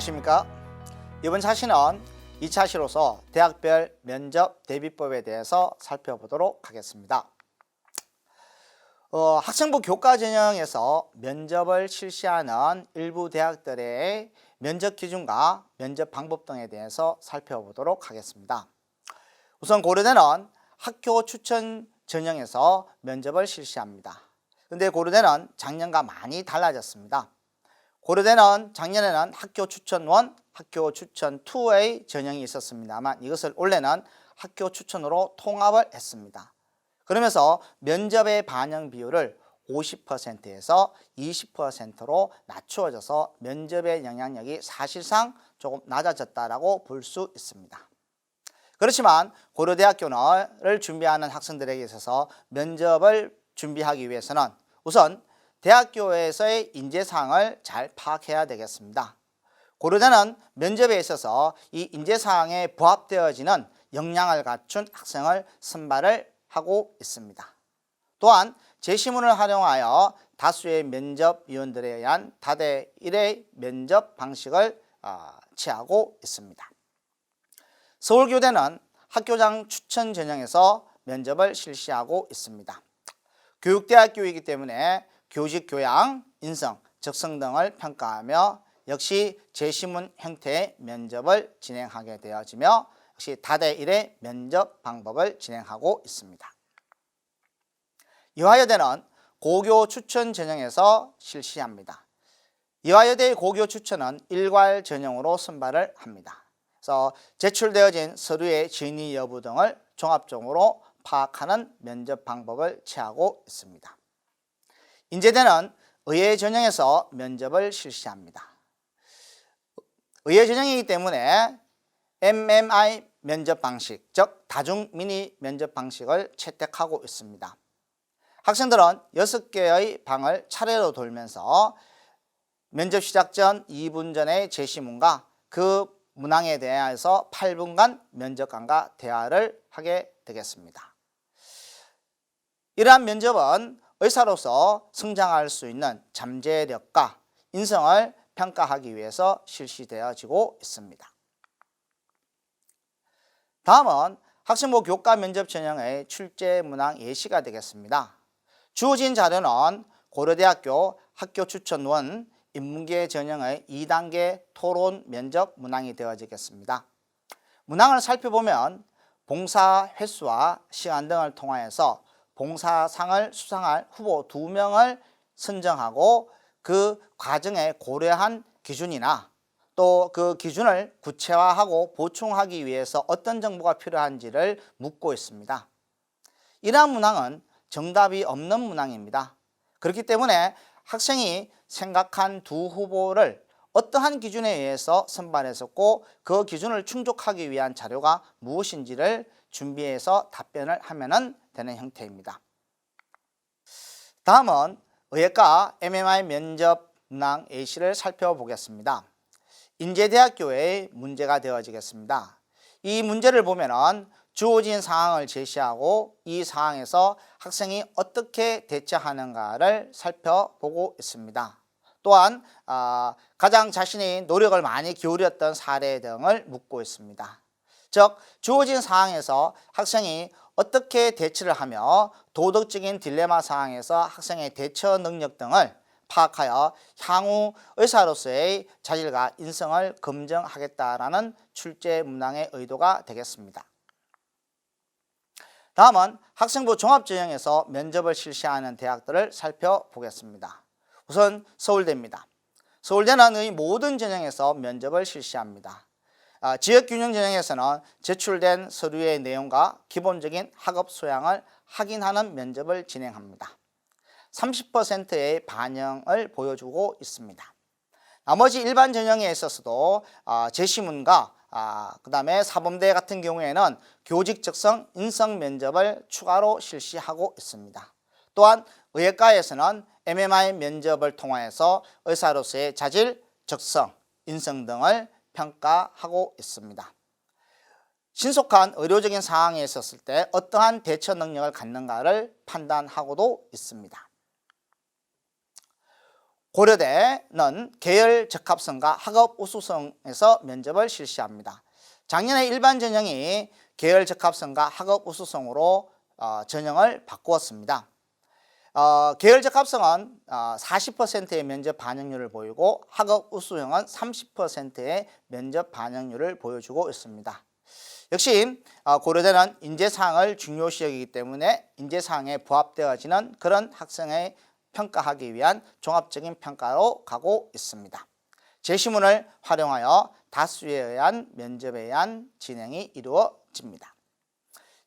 안녕하십니까. 이번 차시는 2차시로서 대학별 면접 대비법에 대해서 살펴보도록 하겠습니다. 학생부 교과 전형에서 면접을 실시하는 일부 대학들의 면접 기준과 면접 방법 등에 대해서 살펴보도록 하겠습니다. 우선 고려대는 학교 추천 전형에서 면접을 실시합니다. 그런데 고려대는 작년과 많이 달라졌습니다. 고려대는 작년에는 학교 추천 1, 학교 추천 2의 전형이 있었습니다만 이것을 올해는 학교 추천으로 통합을 했습니다. 그러면서 면접의 반영 비율을 50%에서 20%로 낮추어져서 면접의 영향력이 사실상 조금 낮아졌다라고 볼 수 있습니다. 그렇지만 고려대학교를 준비하는 학생들에게 있어서 면접을 준비하기 위해서는 우선 대학교에서의 인재사항을 잘 파악해야 되겠습니다. 고려대는 면접에 있어서 이 인재사항에 부합되어지는 역량을 갖춘 학생을 선발을 하고 있습니다. 또한 제시문을 활용하여 다수의 면접위원들에 의한 다대 1의 면접 방식을 취하고 있습니다. 서울교대는 학교장 추천 전형에서 면접을 실시하고 있습니다. 교육대학교이기 때문에 교직, 교양, 인성, 적성 등을 평가하며 역시 제시문 형태의 면접을 진행하게 되어지며 역시 다대 1의 면접 방법을 진행하고 있습니다. 이화여대는 고교 추천 전형에서 실시합니다. 이화여대의 고교 추천은 일괄 전형으로 선발을 합니다. 그래서 제출되어진 서류의 진위 여부 등을 종합적으로 파악하는 면접 방법을 취하고 있습니다. 인제대는 의예 전형에서 면접을 실시합니다. 의예 전형이기 때문에 MMI 면접 방식, 즉 다중 미니 면접 방식을 채택하고 있습니다. 학생들은 6개의 방을 차례로 돌면서 면접 시작 전 2분 전의 제시문과 그 문항에 대해서 8분간 면접관과 대화를 하게 되겠습니다. 이러한 면접은 의사로서 성장할 수 있는 잠재력과 인성을 평가하기 위해서 실시되어지고 있습니다. 다음은 학생부 교과 면접 전형의 출제 문항 예시가 되겠습니다. 주어진 자료는 고려대학교 학교 추천 1 인문계 전형의 2단계 토론 면접 문항이 되어지겠습니다. 문항을 살펴보면 봉사 횟수와 시간 등을 통하여서 봉사상을 수상할 후보 2명을 선정하고 그 과정에 고려한 기준이나 또 그 기준을 구체화하고 보충하기 위해서 어떤 정보가 필요한지를 묻고 있습니다. 이러한 문항은 정답이 없는 문항입니다. 그렇기 때문에 학생이 생각한 두 후보를 어떠한 기준에 의해서 선발했었고 그 기준을 충족하기 위한 자료가 무엇인지를 준비해서 답변을 하면 되는 형태입니다. 다음은 의예과 MMI 면접 문항 예시를 살펴보겠습니다. 인제대학교의 문제가 되어지겠습니다. 이 문제를 보면 주어진 상황을 제시하고 이 상황에서 학생이 어떻게 대처하는가를 살펴보고 있습니다. 또한 가장 자신이 노력을 많이 기울였던 사례 등을 묻고 있습니다. 즉 주어진 상황에서 학생이 어떻게 대처를 하며 도덕적인 딜레마 상황에서 학생의 대처 능력 등을 파악하여 향후 의사로서의 자질과 인성을 검증하겠다라는 출제 문항의 의도가 되겠습니다. 다음은 학생부 종합전형에서 면접을 실시하는 대학들을 살펴보겠습니다. 우선 서울대입니다. 서울대는 이 모든 전형에서 면접을 실시합니다. 지역균형 전형에서는 제출된 서류의 내용과 기본적인 학업 소양을 확인하는 면접을 진행합니다. 30%의 반영을 보여주고 있습니다. 나머지 일반 전형에 있어서도 제시문과 그 다음에 사범대 같은 경우에는 교직 적성 인성 면접을 추가로 실시하고 있습니다. 또한 의예과에서는 MMI 면접을 통하여서 의사로서의 자질, 적성, 인성 등을 평가하고 있습니다. 신속한 의료적인 상황에 있었을 때 어떠한 대처 능력을 갖는가를 판단하고도 있습니다. 고려대는 계열 적합성과 학업 우수성에서 면접을 실시합니다. 작년에 일반 전형이 계열 적합성과 학업 우수성으로 전형을 바꾸었습니다. 계열 적합성은 40%의 면접 반영률을 보이고 학업 우수형은 30%의 면접 반영률을 보여주고 있습니다. 역시 고려대는 인재사항을 중요시 여기기 때문에 인재사항에 부합되어지는 그런 학생을 평가하기 위한 종합적인 평가로 가고 있습니다. 제시문을 활용하여 다수에 의한 면접에 의한 진행이 이루어집니다.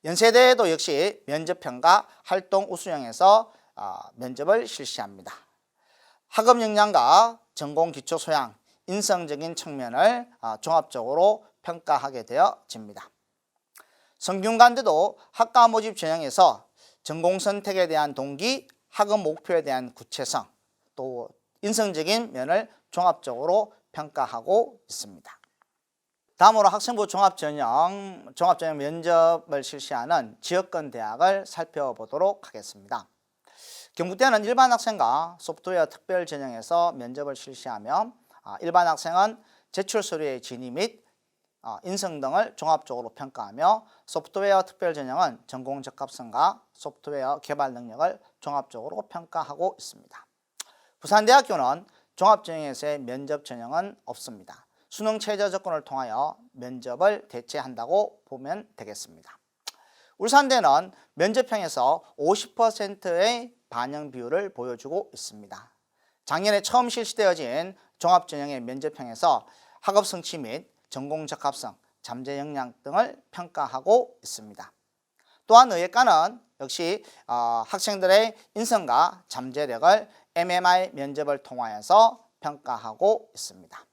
연세대에도 역시 면접평가 활동 우수형에서 면접을 실시합니다. 학업 역량과 전공 기초 소양, 인성적인 측면을 종합적으로 평가하게 되어집니다. 성균관대도 학과 모집 전형에서 전공 선택에 대한 동기, 학업 목표에 대한 구체성, 또 인성적인 면을 종합적으로 평가하고 있습니다. 다음으로 학생부 종합전형 면접을 실시하는 지역권 대학을 살펴보도록 하겠습니다. 경북대는 일반 학생과 소프트웨어 특별 전형에서 면접을 실시하며 일반 학생은 제출 서류의 진위 및 인성 등을 종합적으로 평가하며 소프트웨어 특별 전형은 전공 적합성과 소프트웨어 개발 능력을 종합적으로 평가하고 있습니다. 부산대학교는 종합전형에서의 면접 전형은 없습니다. 수능 최저 접근을 통하여 면접을 대체한다고 보면 되겠습니다. 울산대는 면접형에서 50%의 반영 비율을 보여주고 있습니다. 작년에 처음 실시되어진 종합전형의 면접형에서 학업 성취 및 전공 적합성, 잠재 역량 등을 평가하고 있습니다. 또한 의예과는 역시 학생들의 인성과 잠재력을 MMI 면접을 통하여서 평가하고 있습니다.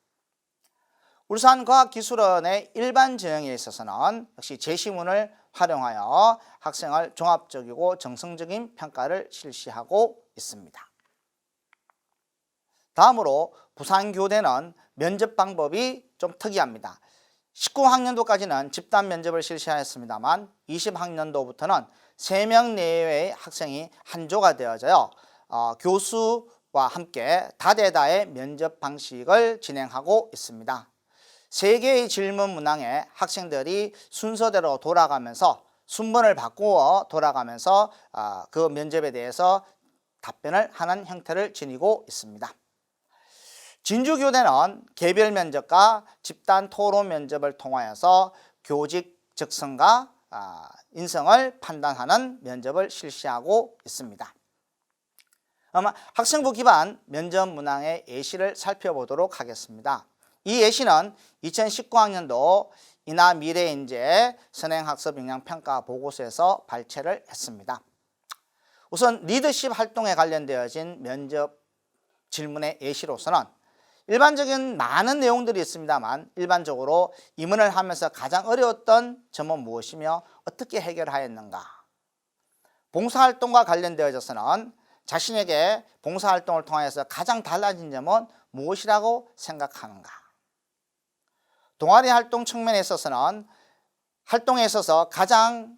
울산과학기술원의 일반 전형에 있어서는 역시 제시문을 활용하여 학생을 종합적이고 정성적인 평가를 실시하고 있습니다. 다음으로 부산교대는 면접 방법이 좀 특이합니다. 19학년도까지는 집단 면접을 실시하였습니다만 20학년도부터는 3명 내외의 학생이 한 조가 되어져요. 교수와 함께 다대다의 면접 방식을 진행하고 있습니다. 3개의 질문 문항에 학생들이 순서대로 돌아가면서 순번을 바꾸어 돌아가면서 그 면접에 대해서 답변을 하는 형태를 지니고 있습니다. 진주교대는 개별 면접과 집단 토론 면접을 통하여서 교직 적성과 인성을 판단하는 면접을 실시하고 있습니다. 학생부 기반 면접 문항의 예시를 살펴보도록 하겠습니다. 이 예시는 2019학년도 인하 미래인재 선행학습 역량평가 보고서에서 발췌를 했습니다. 우선 리더십 활동에 관련되어진 면접 질문의 예시로서는 일반적인 많은 내용들이 있습니다만 일반적으로 임원을 하면서 가장 어려웠던 점은 무엇이며 어떻게 해결하였는가? 봉사활동과 관련되어져서는 자신에게 봉사활동을 통해서 가장 달라진 점은 무엇이라고 생각하는가? 동아리 활동 측면에 있어서는 활동에 있어서 가장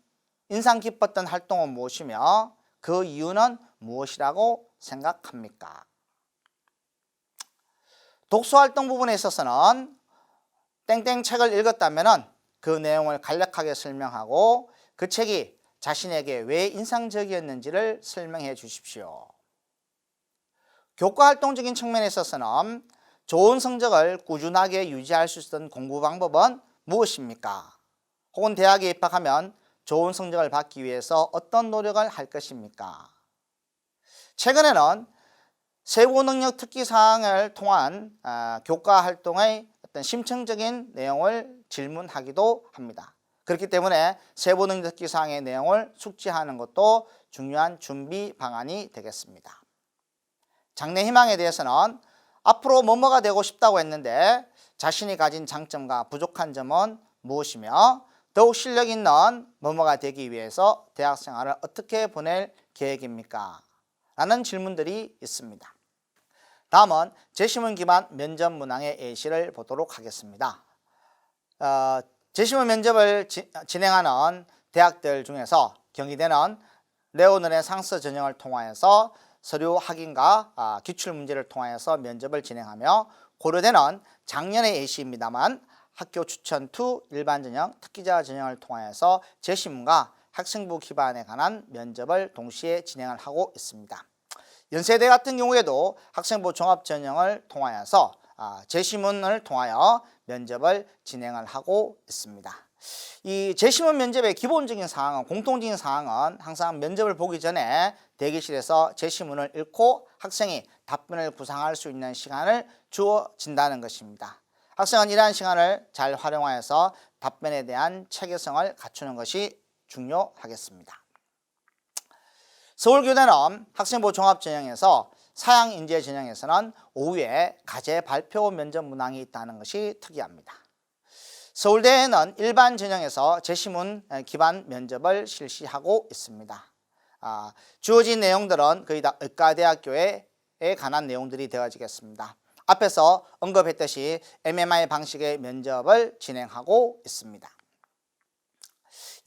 인상 깊었던 활동은 무엇이며 그 이유는 무엇이라고 생각합니까? 독서활동 부분에 있어서는 땡땡 책을 읽었다면 그 내용을 간략하게 설명하고 그 책이 자신에게 왜 인상적이었는지를 설명해 주십시오. 교과활동적인 측면에 있어서는 좋은 성적을 꾸준하게 유지할 수 있었던 공부 방법은 무엇입니까? 혹은 대학에 입학하면 좋은 성적을 받기 위해서 어떤 노력을 할 것입니까? 최근에는 세부 능력 특기 사항을 통한 교과 활동의 어떤 심층적인 내용을 질문하기도 합니다. 그렇기 때문에 세부 능력 특기 사항의 내용을 숙지하는 것도 중요한 준비 방안이 되겠습니다. 장래 희망에 대해서는 앞으로 뭐뭐가 되고 싶다고 했는데 자신이 가진 장점과 부족한 점은 무엇이며 더욱 실력 있는 뭐뭐가 되기 위해서 대학 생활을 어떻게 보낼 계획입니까? 라는 질문들이 있습니다. 다음은 제시문 기반 면접 문항의 예시를 보도록 하겠습니다. 제시문 면접을 진행하는 대학들 중에서 경희대는 레오늘의 상스 전형을 통하여서 서류 확인과 기출 문제를 통하여서 면접을 진행하며 고려대는 작년의 예시입니다만 학교 추천 2 일반 전형, 특기자 전형을 통하여서 제시문과 학생부 기반에 관한 면접을 동시에 진행을 하고 있습니다. 연세대 같은 경우에도 학생부 종합 전형을 통하여서 제시문을 통하여 면접을 진행을 하고 있습니다. 이 제시문 면접의 기본적인 사항은, 공통적인 사항은 항상 면접을 보기 전에 대기실에서 제시문을 읽고 학생이 답변을 구상할 수 있는 시간을 주어진다는 것입니다. 학생은 이러한 시간을 잘 활용하여서 답변에 대한 체계성을 갖추는 것이 중요하겠습니다. 서울교대는 학생부 종합전형에서 사양인재 전형에서는 오후에 가제 발표 면접 문항이 있다는 것이 특이합니다. 서울대에는 일반 전형에서 제시문 기반 면접을 실시하고 있습니다. 주어진 내용들은 거의 다 의과대학교에 관한 내용들이 되어지겠습니다. 앞에서 언급했듯이 MMI 방식의 면접을 진행하고 있습니다.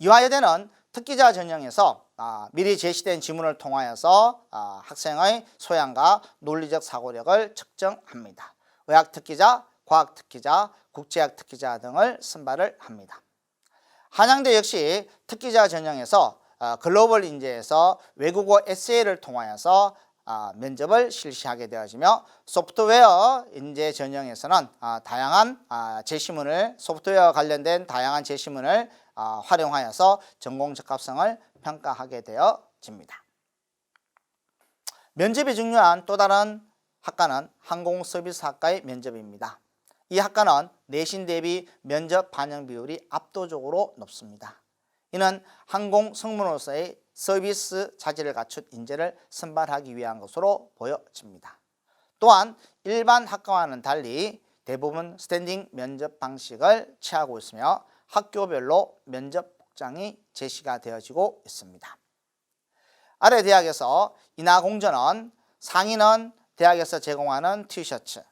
이화여대는 특기자 전형에서 미리 제시된 지문을 통하여서 학생의 소양과 논리적 사고력을 측정합니다. 의학특기자, 과학특기자, 국제학특기자 등을 선발을 합니다. 한양대 역시 특기자 전형에서 글로벌 인재에서 외국어 에세이를 통하여서 면접을 실시하게 되어지며 소프트웨어 인재 전형에서는 다양한 제시문을, 소프트웨어 관련된 다양한 제시문을 활용하여서 전공 적합성을 평가하게 되어집니다. 면접이 중요한 또 다른 학과는 항공서비스학과의 면접입니다. 이 학과는 내신 대비 면접 반영 비율이 압도적으로 높습니다. 이는 항공 승무원으로서의 서비스 자질을 갖춘 인재를 선발하기 위한 것으로 보여집니다. 또한 일반 학과와는 달리 대부분 스탠딩 면접 방식을 취하고 있으며 학교별로 면접 복장이 제시가 되어지고 있습니다. 아래 대학에서 인하공전은 상의는 대학에서 제공하는 티셔츠,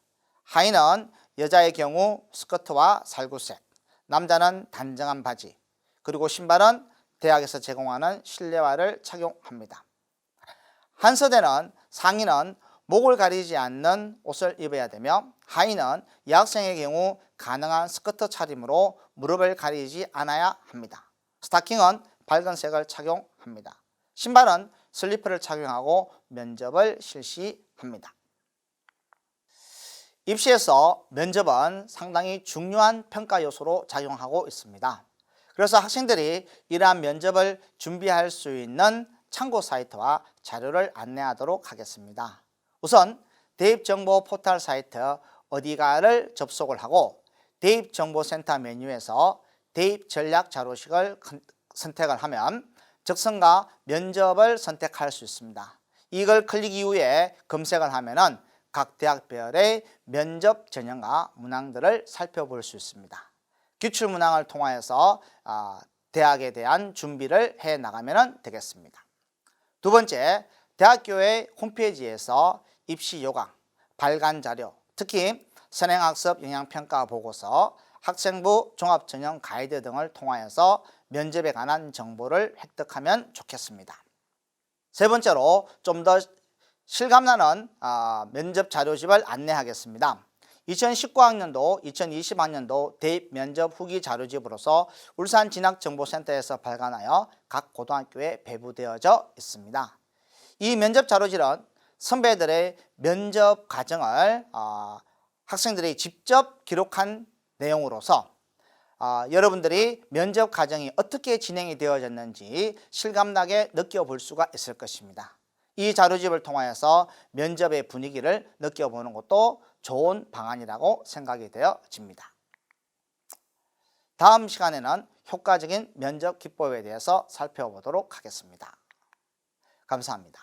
하의는 여자의 경우 스커트와 살구색, 남자는 단정한 바지, 그리고 신발은 대학에서 제공하는 실내화를 착용합니다. 한서대는 상의는 목을 가리지 않는 옷을 입어야 되며 하의는 여학생의 경우 가능한 스커트 차림으로 무릎을 가리지 않아야 합니다. 스타킹은 밝은 색을 착용합니다. 신발은 슬리퍼를 착용하고 면접을 실시합니다. 입시에서 면접은 상당히 중요한 평가 요소로 작용하고 있습니다. 그래서 학생들이 이러한 면접을 준비할 수 있는 참고 사이트와 자료를 안내하도록 하겠습니다. 우선 대입정보 포털 사이트 어디가를 접속을 하고 대입정보센터 메뉴에서 대입 전략 자료식을 선택을 하면 적성과 면접을 선택할 수 있습니다. 이걸 클릭 이후에 검색을 하면은 각 대학별의 면접 전형과 문항들을 살펴볼 수 있습니다. 기출 문항을 통하여서 대학에 대한 준비를 해 나가면 되겠습니다. 두 번째, 대학교의 홈페이지에서 입시 요강, 발간 자료, 특히 선행학습 영향평가 보고서, 학생부 종합전형 가이드 등을 통하여서 면접에 관한 정보를 획득하면 좋겠습니다. 세 번째로 좀 더 실감나는 면접 자료집을 안내하겠습니다. 2019학년도, 2020학년도 대입 면접 후기 자료집으로서 울산 진학정보센터에서 발간하여 각 고등학교에 배부되어져 있습니다. 이 면접 자료집은 선배들의 면접 과정을 학생들이 직접 기록한 내용으로서 여러분들이 면접 과정이 어떻게 진행이 되어졌는지 실감나게 느껴볼 수가 있을 것입니다. 이 자료집을 통하여서 면접의 분위기를 느껴보는 것도 좋은 방안이라고 생각이 되어집니다. 다음 시간에는 효과적인 면접 기법에 대해서 살펴보도록 하겠습니다. 감사합니다.